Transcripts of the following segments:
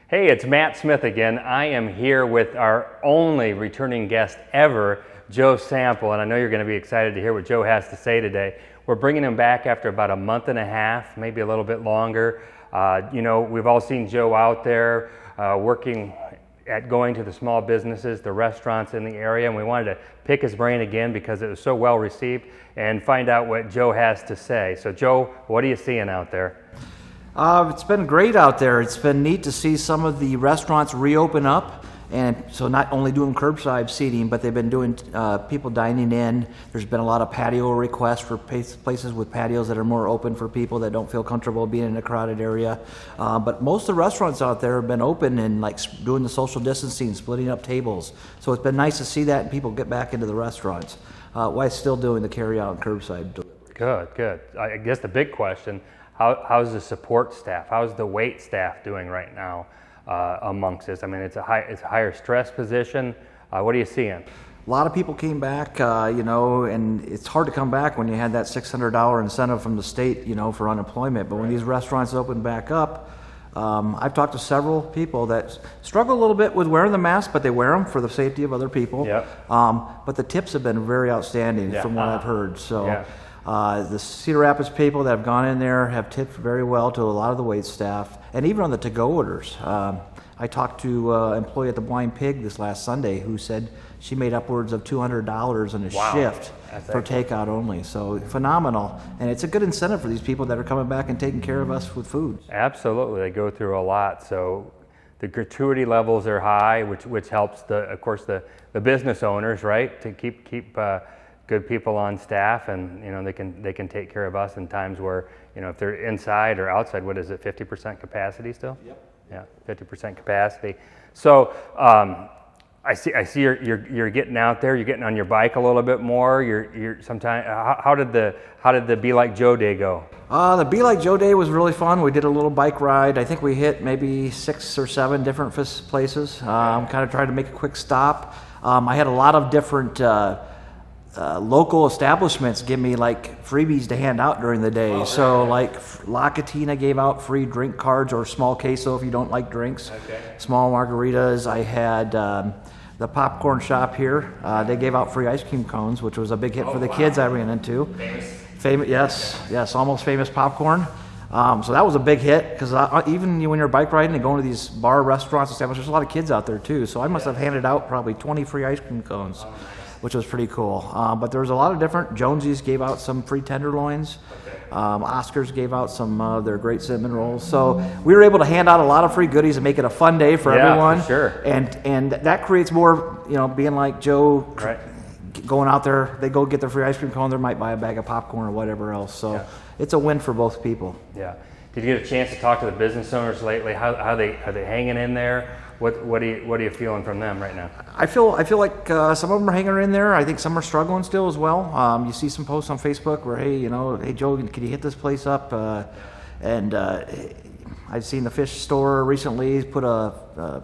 Hey, it's Matt Smith again. I am here with our only returning guest ever, Joe Sample, and I know you're going to be excited to hear what Joe has to say today. We're bringing him back after about a month and a half, maybe a little bit longer. We've all seen Joe out there working at going to the small businesses, the restaurants in the area, and we wanted to pick his brain again because it was so well received and find out what Joe has to say. So Joe, what are you seeing out there? It's been great out there. It's been neat to see some of the restaurants reopen up, and so not only doing curbside seating, but they've been doing people dining in. There's been a lot of patio requests for places with patios that are more open for people that don't feel comfortable being in a crowded area. But most of the restaurants out there have been open and like doing the social distancing, splitting up tables. So it's been nice to see that and people get back into the restaurants while still doing the carry-out and curbside delivery. Good. I guess the big question, how's the support staff? How's the wait staff doing right now amongst this? I mean, it's a higher stress position. What are you seeing? A lot of people came back, and it's hard to come back when you had that $600 incentive from the state, for unemployment. But when these restaurants open back up, I've talked to several people that struggle a little bit with wearing the mask, but they wear them for the safety of other people. Yep. But the tips have been very outstanding from what I've heard. So. The Cedar Rapids people that have gone in there have tipped very well to a lot of the wait staff, and even on the to-go orders. I talked to an employee at the Blind Pig this last Sunday who said she made upwards of $200 in a shift for takeout only. So phenomenal, and it's a good incentive for these people that are coming back and taking care of us with food. Absolutely, they go through a lot. So the gratuity levels are high, which helps the business owners, right, to keep good people on staff, and they can take care of us in times where if they're inside or outside. What is it, 50% capacity still? Yep. Yeah, 50% capacity. So I see you're getting out there. You're getting on your bike a little bit more. You're sometimes. How did the Be Like Joe Day go? The Be Like Joe Day was really fun. We did a little bike ride. I think we hit maybe 6 or 7 different places. Kind of tried to make a quick stop. I had a lot of different. Local establishments give me like freebies to hand out during the day. So like La Catina gave out free drink cards or small queso if you don't like drinks. Small margaritas. I had the popcorn shop here. They gave out free ice cream cones, which was a big hit for the kids I ran into. Famous, yes, almost famous popcorn. So that was a big hit because even when you're bike riding and going to these bar restaurants and stuff, there's a lot of kids out there too. So I must have handed out probably 20 free ice cream cones. Which was pretty cool. But there was a lot of different. Jonesy's gave out some free tenderloins. Oscar's gave out some of their great cinnamon rolls. So we were able to hand out a lot of free goodies and make it a fun day for everyone. For sure. And that creates more, being like Joe, right. Going out there, they go get their free ice cream cone, they might buy a bag of popcorn or whatever else. So it's a win for both people. Yeah. Did you get a chance to talk to the business owners lately? How are they hanging in there? What are you feeling from them right now? I feel like some of them are hanging in there. I think some are struggling still as well. You see some posts on Facebook where, hey Joe, can you hit this place up? And I've seen the fish store recently put a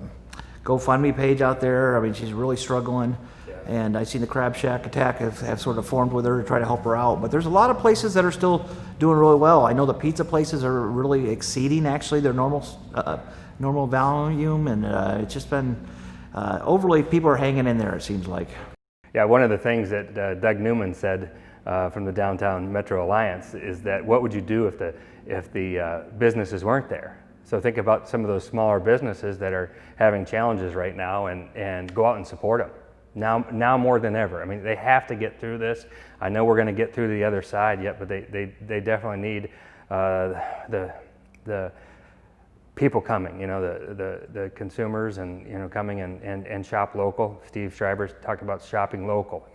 GoFundMe page out there. I mean, she's really struggling. And I've seen the Crab Shack Attack have sort of formed with her to try to help her out. But there's a lot of places that are still doing really well. I know the pizza places are really exceeding actually their normal volume, and it's just been overly, people are hanging in there, it seems like. Yeah, one of the things that Doug Newman said from the Downtown Metro Alliance is that what would you do if the businesses weren't there? So think about some of those smaller businesses that are having challenges right now, and go out and support them. Now more than ever. I mean, they have to get through this. I know we're going to get through the other side yet, but they definitely need the people coming, the consumers, and coming and shop local. Steve Schreiber talked about shopping local.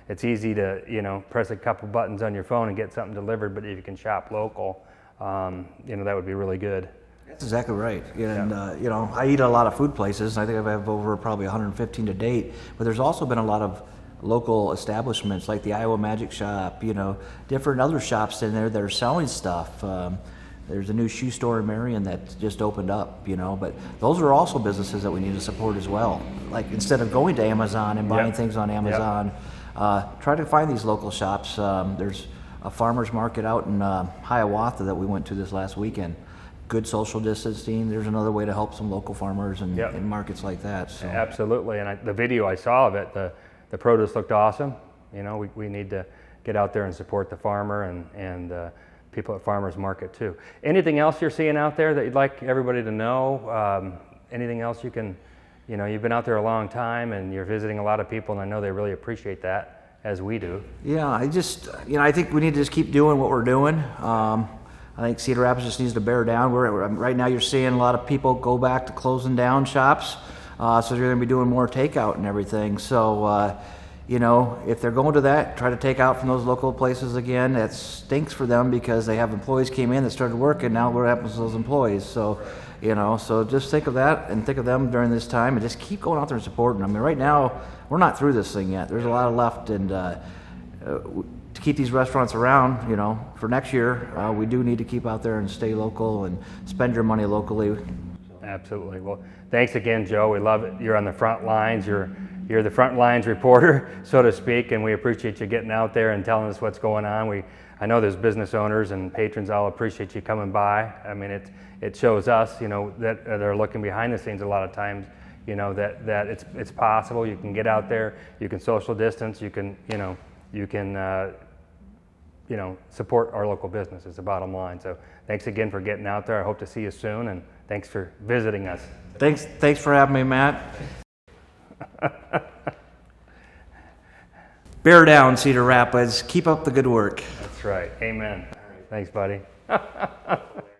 It's easy to press a couple buttons on your phone and get something delivered, but if you can shop local, that would be really good. That's exactly right. And I eat at a lot of food places. I think I have over probably 115 to date. But there's also been a lot of local establishments like the Iowa Magic Shop, different other shops in there that are selling stuff. There's a new shoe store in Marion that just opened up, but those are also businesses that we need to support as well. Like instead of going to Amazon and buying things on Amazon, try to find these local shops. There's a farmer's market out in Hiawatha that we went to this last weekend. good social distancing. There's another way to help some local farmers and Yep. in markets like that. So. Absolutely, and the video I saw of it, the produce looked awesome. You know, we need to get out there and support the farmer and people at farmers market too. Anything else you're seeing out there that you'd like everybody to know? Anything else you can, you know, you've been out there a long time and you're visiting a lot of people, and I know they really appreciate that, as we do. Yeah, I think we need to just keep doing what we're doing. I think Cedar Rapids just needs to bear down. Right now you're seeing a lot of people go back to closing down shops, so they're going to be doing more takeout and everything. So, you know, if they're going to that, try to take out from those local places again. That stinks for them because they have employees came in that started working. Now what happens to those employees? So, you know, so just think of that and think of them during this time and just keep going out there and supporting them. I mean, right now we're not through this thing yet. There's a lot left, and to keep these restaurants around, you know, for next year, we do need to keep out there and stay local and spend your money locally. Absolutely. Well, thanks again, Joe. We love it. You're on the front lines. You're the front lines reporter, so to speak, and we appreciate you getting out there and telling us what's going on. I know there's business owners and patrons all appreciate you coming by. I mean, it shows us, you know, that they're looking behind the scenes a lot of times, you know, that it's possible. You can get out there, you can social distance, you can support our local business is the bottom line. So thanks again for getting out there. I hope to see you soon, and thanks for visiting us. Thanks for having me, Matt. Bear down, Cedar Rapids. Keep up the good work. That's right. Amen. Thanks, buddy.